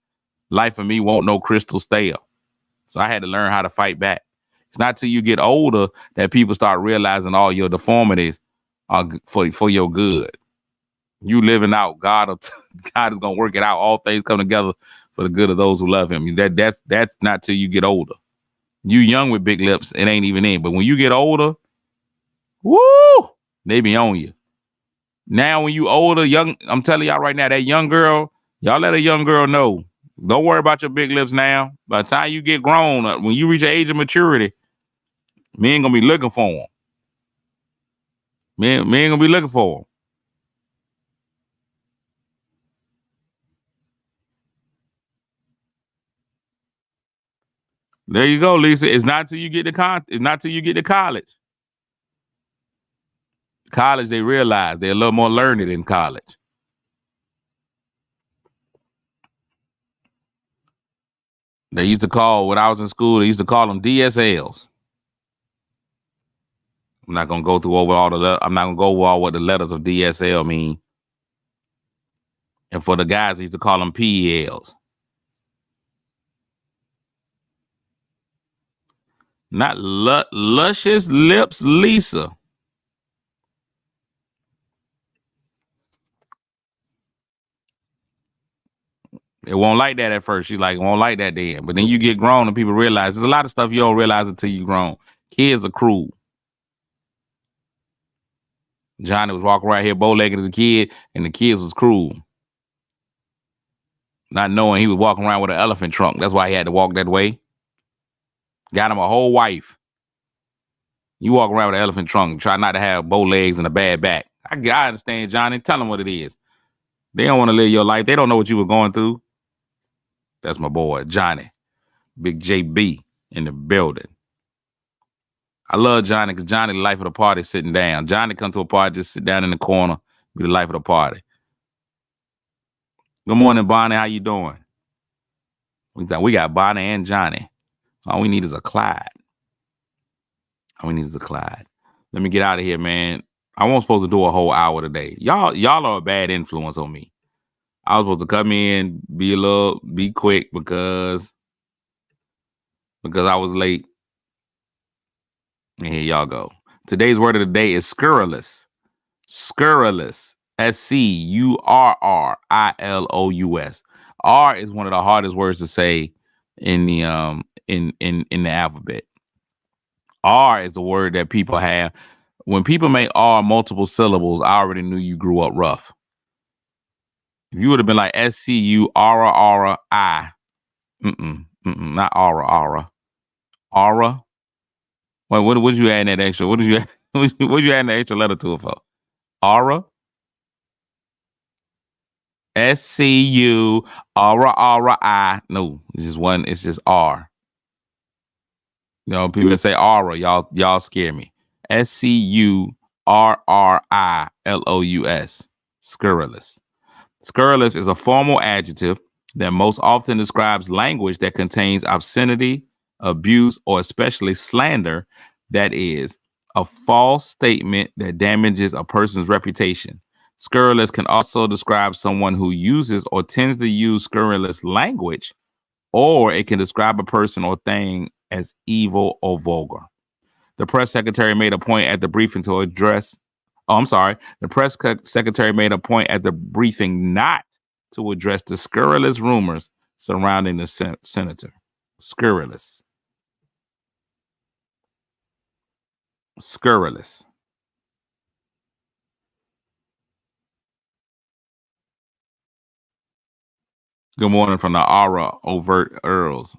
Life for me won't no crystal stale. So I had to learn how to fight back. It's not till you get older that people start realizing all your deformities are for your good. You living out, God is gonna work it out. All things come together for the good of those who love him. That's not till you get older. You young with big lips, it ain't even in. But when you get older, Woo! They be on you. Now, when you older, young, I'm telling y'all right now, that young girl, y'all let a young girl know. Don't worry about your big lips now. By the time you get grown, when you reach the age of maturity, men gonna be looking for them. Men gonna be looking for them. There you go, Lisa. It's not till you get to It's not till you get to college. College, they realize they're a little more learned in college. They used to call, when I was in school, they used to call them DSLs. I'm not gonna go through over all I'm not gonna go over all what the letters of DSL mean. And for the guys, they used to call them PELs. Not luscious lips, Lisa. It won't like that at first. She's like, won't like that then. But then you get grown and people realize there's a lot of stuff you don't realize until you grown. Kids are cruel. Johnny was walking around here bow-legged as a kid, and the kids was cruel. Not knowing he was walking around with an elephant trunk. That's why he had to walk that way. Got him a whole wife. You walk around with an elephant trunk, try not to have bow legs and a bad back. I understand, Johnny. Tell them what it is. They don't want to live your life. They don't know what you were going through. That's my boy, Johnny. Big JB in the building. I love Johnny because Johnny, the life of the party, sitting down. Johnny come to a party, just sit down in the corner, be the life of the party. Good morning, Bonnie. How you doing? We got Bonnie and Johnny. All we need is a Clyde. Let me get out of here, man. I wasn't supposed to do a whole hour today. Y'all are a bad influence on me. I was supposed to come in, be quick because I was late. And here y'all go. Today's word of the day is scurrilous. Scurrilous. SCURRILOUS. R is one of the hardest words to say in the alphabet. R is a word that people have. When people make R multiple syllables, I already knew you grew up rough. If you would have been like SCURRI, not aura. Aura. Wait, what did you add that extra? What did you add the extra letter to it for? Aura. SCURRI. No, it's just one. It's just R. You know, people that say aura, y'all scare me. SCURRILOUS. Scurrilous. Scurrilous is a formal adjective that most often describes language that contains obscenity, abuse, or especially slander, that is, a false statement that damages a person's reputation. Scurrilous can also describe someone who uses or tends to use scurrilous language, or it can describe a person or thing as evil or vulgar. The press secretary made a point at the briefing to address. The press secretary made a point at the briefing not to address the scurrilous rumors surrounding the senator. Scurrilous. Scurrilous. Good morning from the Aura Overt Earls.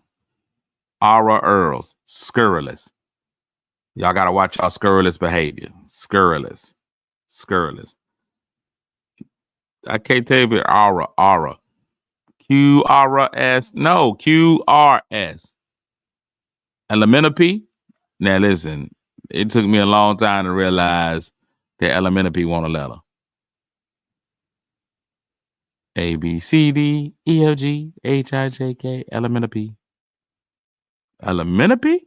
Aura Earls. Scurrilous. Y'all got to watch y'all scurrilous behavior. Scurrilous. I can't tell you aura. QRS. No, QRS. Elementary. Now listen, it took me a long time to realize that elementary want a letter. A, B, C, D, E, F, G, H, I, J, K, elementary. Elementary.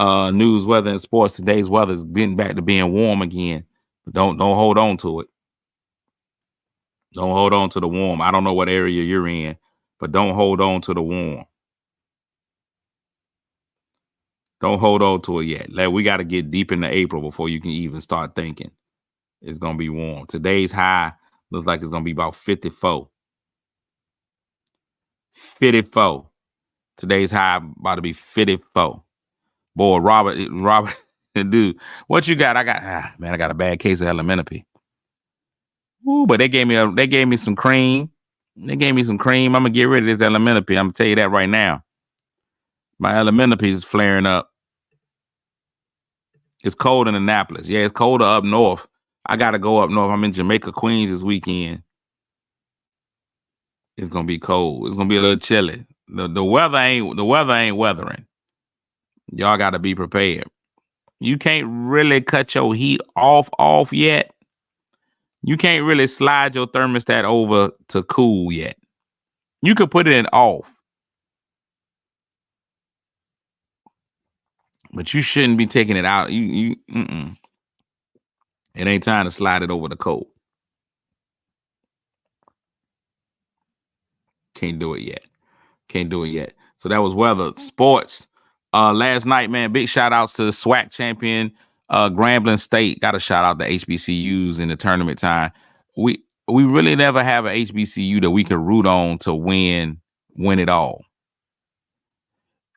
News, weather, and sports. Today's weather is getting back to being warm again. But don't hold on to it. Don't hold on to the warm. I don't know what area you're in, but don't hold on to the warm. Don't hold on to it yet. We got to get deep into April before you can even start thinking it's going to be warm. Today's high looks like it's going to be about 54. 54. Today's high about to be 54. Boy, Robert, dude, what you got? I got a bad case of elementary. Ooh, but they gave me some cream. They gave me some cream. I'm gonna get rid of this elementary. I'm gonna tell you that right now. My elementary is flaring up. It's cold in Annapolis. Yeah, it's colder up north. I gotta go up north. I'm in Jamaica, Queens this weekend. It's gonna be cold. It's gonna be a little chilly. The weather ain't weathering. Y'all gotta be prepared. You can't really cut your heat off yet. You can't really slide your thermostat over to cool yet. You could put it in off. But you shouldn't be taking it out. It ain't time to slide it over the cold. Can't do it yet. So that was weather. Sports. Last night, man, big shout outs to the SWAC champion, Grambling State. Got a shout out to HBCUs in the tournament time. We really never have an HBCU that we can root on to win it all.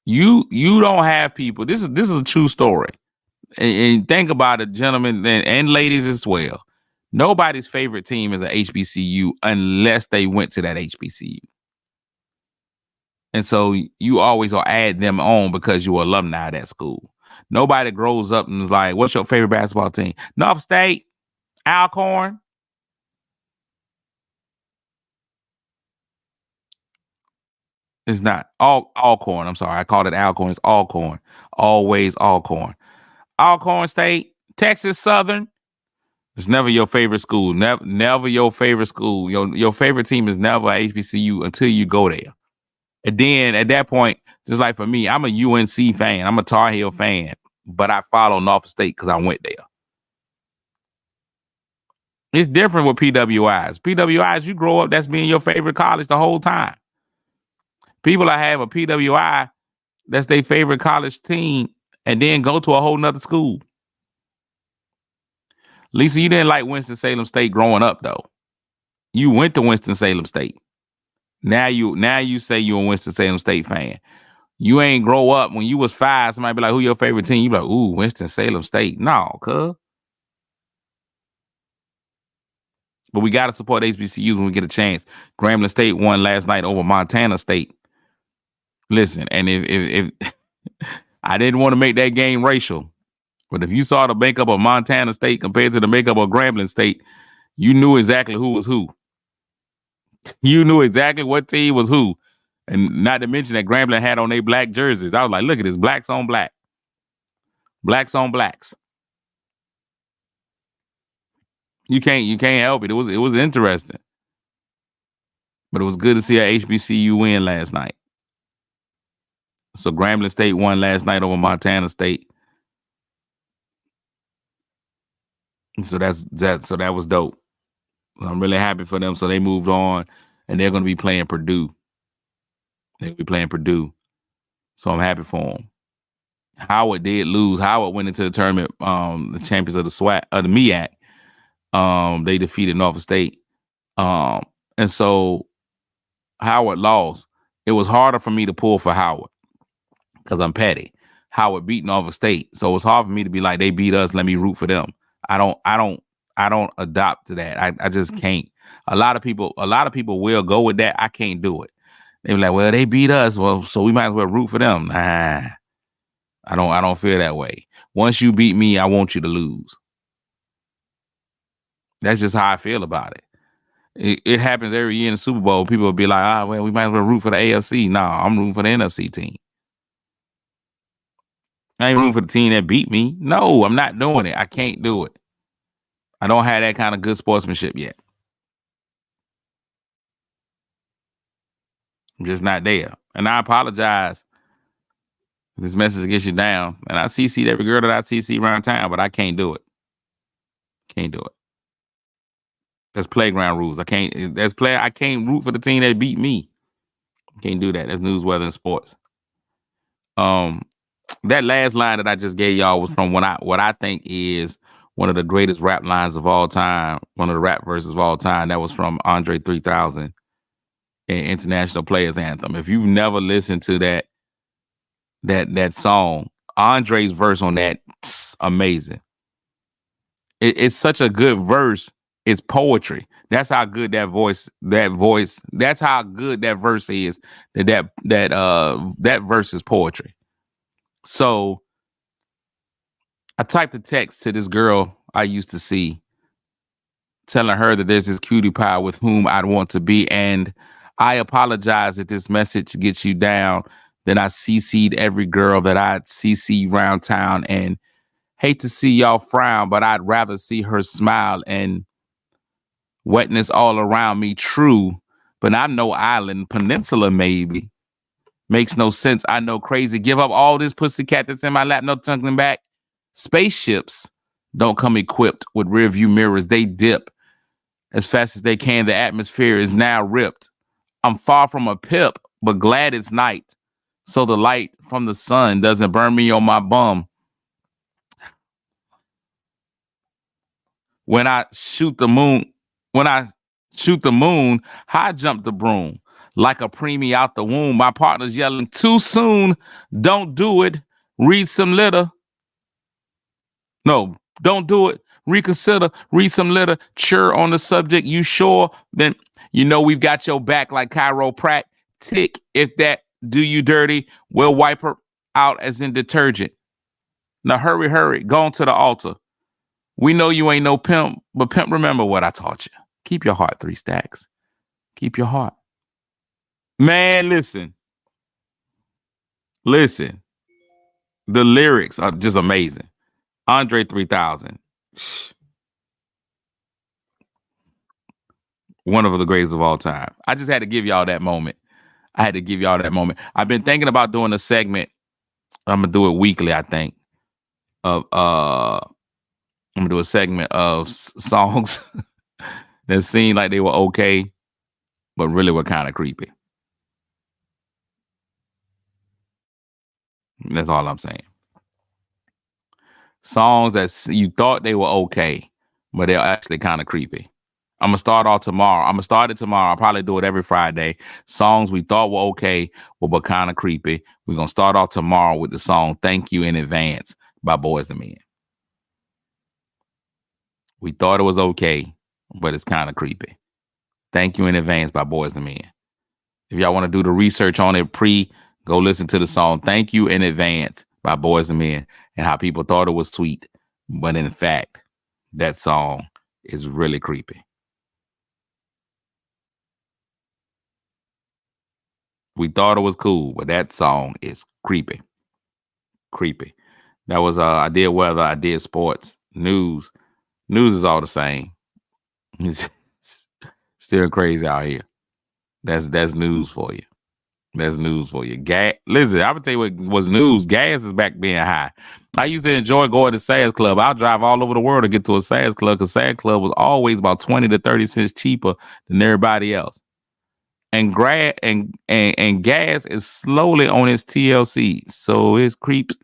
You don't have people. This is a true story. And think about it, gentlemen and ladies as well. Nobody's favorite team is an HBCU unless they went to that HBCU. And so you always will add them on because you're alumni of that school. Nobody grows up and is like, what's your favorite basketball team? North State, Alcorn. It's not Alcorn. I'm sorry. I called it Alcorn. It's Alcorn. Always Alcorn. Alcorn State, Texas Southern. It's never your favorite school. Never your favorite school. Your favorite team is never HBCU until you go there. And then at that point, just like for me, I'm a UNC fan. I'm a Tar Heel fan, but I follow Norfolk State because I went there. It's different with PWIs. PWIs, you grow up, that's being your favorite college the whole time. People that have a PWI, that's their favorite college team, and then go to a whole nother school. Lisa, you didn't like Winston-Salem State growing up, though. You went to Winston-Salem State. Now you say you're a Winston-Salem State fan. You ain't grow up when you was 5. Somebody be like, who your favorite team? You be like, ooh, Winston-Salem State. No, cuz. But we got to support HBCUs when we get a chance. Grambling State won last night over Montana State. Listen, and if I didn't want to make that game racial, but if you saw the makeup of Montana State compared to the makeup of Grambling State, you knew exactly who was who. You knew exactly what team was who. And not to mention that Grambling had on their black jerseys. I was like, look at this, blacks on black. Blacks on blacks. You can't help it. It was interesting. But it was good to see a HBCU win last night. So Grambling State won last night over Montana State. So that was dope. I'm really happy for them. So they moved on, and they're going to be playing Purdue. They'll be playing Purdue. So I'm happy for them. Howard did lose. Howard went into the tournament, the champions of the SWAC, of the MEAC. They defeated Norfolk State. And so Howard lost. It was harder for me to pull for Howard because I'm petty. Howard beat Norfolk State. So it was hard for me to be like, they beat us, let me root for them. I don't adopt to that. I just can't. A lot of people will go with that. I can't do it. They be like, well, they beat us. Well, so we might as well root for them. Nah. I don't feel that way. Once you beat me, I want you to lose. That's just how I feel about it. It happens every year in the Super Bowl. People will be like, well, we might as well root for the AFC. No, I'm rooting for the NFC team. I ain't rooting for the team that beat me. No, I'm not doing it. I can't do it. I don't have that kind of good sportsmanship yet. I'm just not there. And I apologize if this message gets you down. And I CC'd every girl that I CC around town, but I can't do it. Can't do it. That's playground rules. I can't root for the team that beat me. Can't do that. That's news, weather, and sports. That last line that I just gave y'all was from what I think is one of the greatest rap lines of all time, one of the rap verses of all time. That was from Andre 3000 in International Players Anthem. If you've never listened to that, that song. Andre's verse on that, amazing. It's such a good verse. It's poetry. That's how good that's how good that verse is. That verse is poetry. So I typed a text to this girl I used to see, telling her that there's this cutie pie with whom I'd want to be. And I apologize if this message gets you down. Then I CC'd every girl that I'd CC around town, and hate to see y'all frown, but I'd rather see her smile and wetness all around me. True, but I know island, peninsula maybe. Makes no sense. I know crazy. Give up all this pussycat that's in my lap, no tucking back. Spaceships don't come equipped with rear view mirrors. They dip as fast as they can. The atmosphere is now ripped. I'm far from a pip, but glad it's night, so the light from the sun doesn't burn me on my bum. When I shoot the moon, high jump the broom like a preemie out the womb. My partner's yelling too soon. Don't do it. Read some litter. No, don't do it. Reconsider. Read some literature on the subject. You sure? Then you know we've got your back like chiropractic. If that do you dirty, we'll wipe her out as in detergent. Now hurry, go on to the altar. We know you ain't no pimp, but pimp, remember what I taught you. Keep your heart 3 stacks. Keep your heart. Man, listen. The lyrics are just amazing. Andre 3000. One of the greatest of all time. I just had to give y'all that moment. I've been thinking about doing a segment. I'm going to do it weekly, I think. I'm going to do a segment of songs that seemed like they were okay, but really were kind of creepy. That's all I'm saying. Songs that you thought they were okay, but they're actually kind of creepy. I'm going to start off tomorrow. I'll probably do it every Friday. Songs we thought were okay, but kind of creepy. We're going to start off tomorrow with the song Thank You in Advance by Boyz II Men. We thought it was okay, but it's kind of creepy. Thank You in Advance by Boyz II Men. If y'all want to do the research on it go listen to the song Thank You in Advance by Boyz II Men and how people thought it was sweet. But in fact, that song is really creepy. We thought it was cool, but that song is creepy. That was I did weather, I did sports, news. News is all the same. It's still crazy out here. That's news for you. Gas. Listen, I'm gonna tell you what was news. Gas is back being high. I used to enjoy going to Sam's Club. I'll drive all over the world to get to a Sam's Club because Sam's Club was always about 20 to 30 cents cheaper than everybody else. And gas is slowly on its TLC, so it's creeps.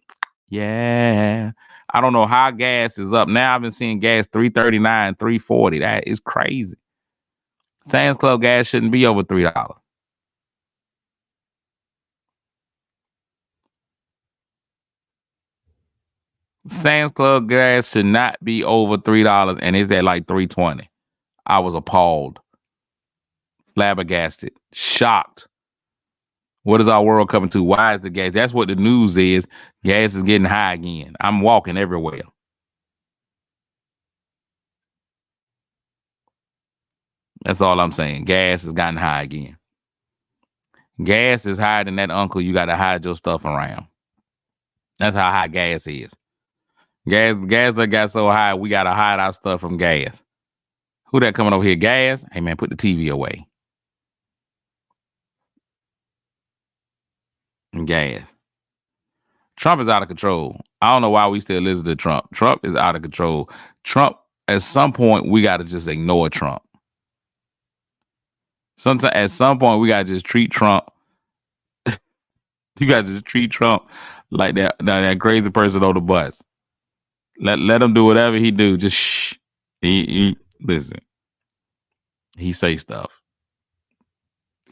Yeah, I don't know how gas is up now. I've been seeing gas $3.39, $3.40. That is crazy. Sam's Club gas shouldn't be over $3. Sam's Club gas should not be over $3, and it's at like $3.20. I was appalled, flabbergasted, shocked. What is our world coming to? Why is the gas? That's what the news is. Gas is getting high again. I'm walking everywhere. That's all I'm saying. Gas has gotten high again. Gas is higher than that uncle you got to hide your stuff around. That's how high gas is. Gas that got so high, we got to hide our stuff from gas. Who that coming over here? Gas? Hey, man, put the TV away. Gas. Trump is out of control. I don't know why we still listen to Trump. Trump is out of control. Trump, at some point, we got to just ignore Trump. At some point, we got to just treat Trump. You got to just treat Trump like that crazy person on the bus. Let him do whatever he do. Just shh. He listen. He say stuff.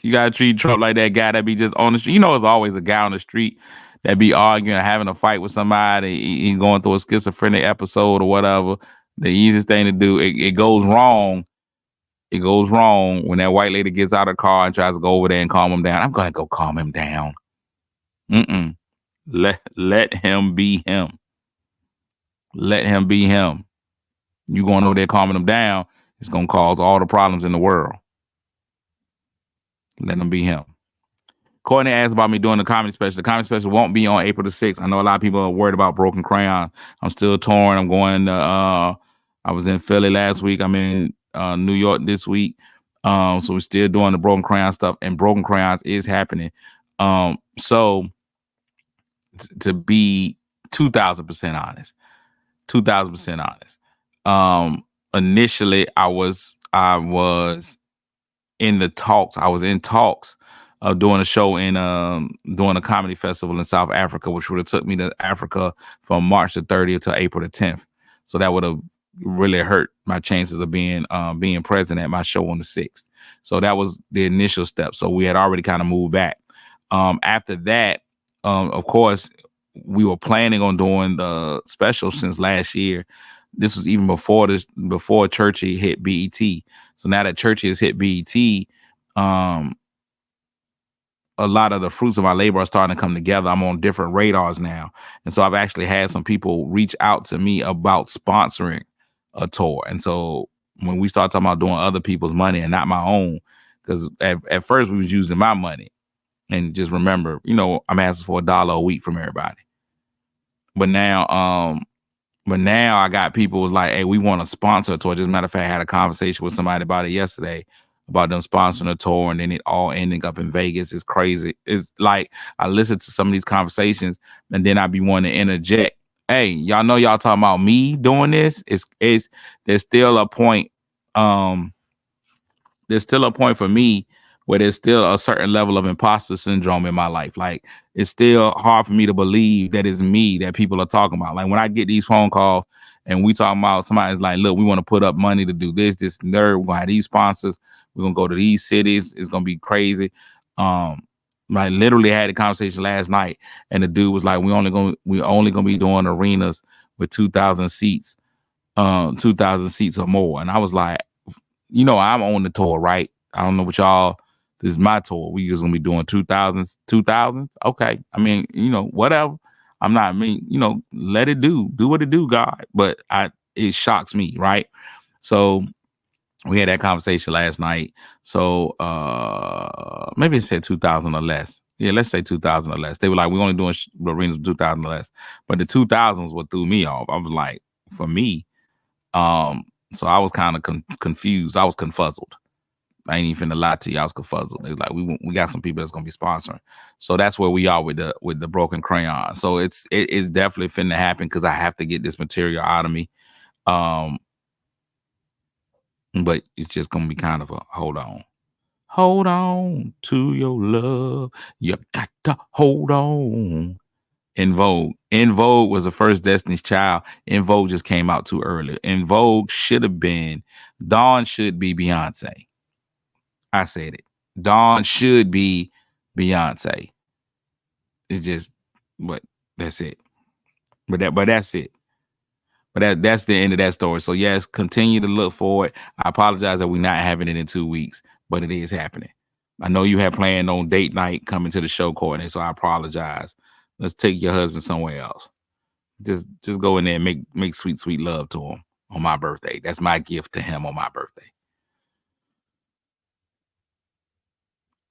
You gotta treat Trump like that guy that be just on the street. You know, there's always a guy on the street that be arguing, having a fight with somebody, he going through a schizophrenic episode or whatever. The easiest thing to do, it goes wrong. It goes wrong when that white lady gets out of the car and tries to go over there and calm him down. I'm gonna go calm him down. Let him be him. Let him be him. You going over there calming him down, it's gonna cause all the problems in the world. Let him be him. Courtney asked about me doing the comedy special. The comedy special won't be on April the 6th. I know a lot of people are worried about Broken Crayon. I'm still torn. I'm going to, I was in Philly last week. I'm in New York this week. So we're still doing the Broken Crayon stuff, and Broken Crayons is happening. So to be 2,000% honest, initially I was in the talks. I was in talks of doing a show in doing a comedy festival in South Africa, which would have took me to Africa from March the 30th to April the 10th. So that would have really hurt my chances of being present at my show on the 6th. So that was the initial step. So we had already kind of moved back. After that, of course, we were planning on doing the special since last year. This was even before Churchy hit BET. So now that Churchy has hit BET, a lot of the fruits of my labor are starting to come together. I'm on different radars now. And so I've actually had some people reach out to me about sponsoring a tour. And so when we start talking about doing other people's money and not my own, because at first we was using my money. And just remember, I'm asking for $1 a week from everybody. But now I got people who's like, hey, we want to sponsor a tour. Just a matter of fact, I had a conversation with somebody about it yesterday, about them sponsoring a tour, and then it all ending up in Vegas. It's crazy. It's like I listen to some of these conversations, and then I be wanting to interject. Hey, y'all know y'all talking about me doing this. There's still a point. There's still a point for me where there's still a certain level of imposter syndrome in my life. Like, it's still hard for me to believe that it's me that people are talking about. Like, when I get these phone calls and we talking about somebody's like, look, we want to put up money to do this, we're going to have these sponsors. We're going to go to these cities. It's going to be crazy. I literally had a conversation last night, and the dude was like, we only going to be doing arenas with 2,000 seats, 2,000 seats or more. And I was like, I'm on the tour, right? I don't know what y'all. This is my tour. We just gonna be doing 2,000s. Okay. I mean, whatever. I'm not let it do what it do, God. But it shocks me, right? So we had that conversation last night. So maybe it said 2,000 or less. Yeah, let's say 2,000 or less. They were like, we're only doing arenas of 2,000 or less. But the 2,000s what threw me off. I was like, for me, so I was kind of confused. I was confuzzled. I ain't even finna lie to you. I was confuzzled. They was like, we got some people that's gonna be sponsoring. So that's where we are with the Broken Crayon. So it's definitely finna happen because I have to get this material out of me. But it's just gonna be kind of a hold on to your love. You got to hold on. En Vogue was the first Destiny's Child. En Vogue just came out too early. En Vogue should have been. Dawn should be Beyonce. I said it. Dawn should be Beyonce. It's just, but that's it. But that's it. But that's the end of that story. So yes, continue to look forward. I apologize that we're not having it in 2 weeks, but it is happening. I know you had planned on date night coming to the show, Courtney, so I apologize. Let's take your husband somewhere else. Just go in there and make sweet, sweet love to him on my birthday. That's my gift to him on my birthday.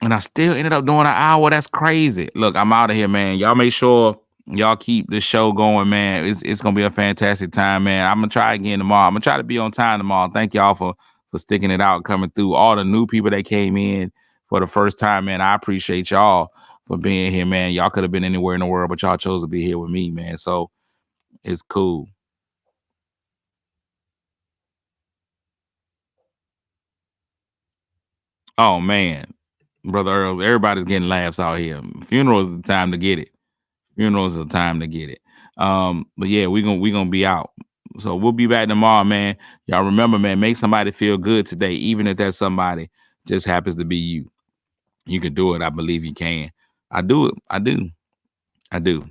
And I still ended up doing an hour. That's crazy. Look, I'm out of here, man. Y'all make sure y'all keep this show going, man. It's gonna be a fantastic time, man. I'm gonna try again tomorrow. I'm gonna try to be on time tomorrow. Thank y'all for sticking it out, coming through. All the new people that came in for the first time, man. I appreciate y'all for being here, man. Y'all could have been anywhere in the world, but y'all chose to be here with me, man. So it's cool. Oh man. Brother Earl, everybody's getting laughs out here. Funerals is the time to get it. Funerals is the time to get it. But yeah, we gonna be out. So we'll be back tomorrow, man. Y'all remember, man, make somebody feel good today, even if that somebody just happens to be you. You can do it. I believe you can. I do it. I do. I do.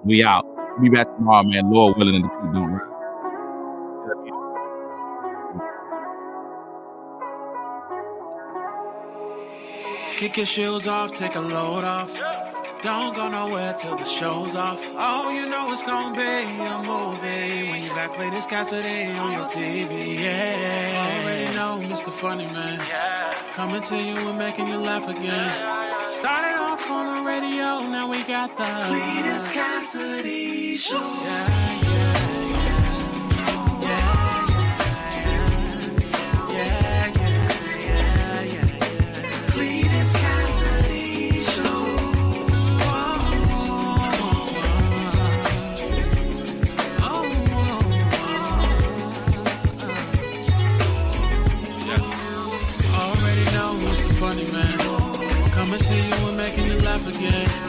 We out. Be back tomorrow, man. Lord willing, and the truth don't lie. Kick your shoes off, take a load off. Don't go nowhere till the show's off. Oh, you know it's gonna be a movie when you got Cletus Cassidy on your TV. Yeah, already know Mr. Funny Man. Coming to you and making you laugh again. Started off on the radio, now we got the Cletus Cassidy Show. Funny Man, coming to you and making you laugh again.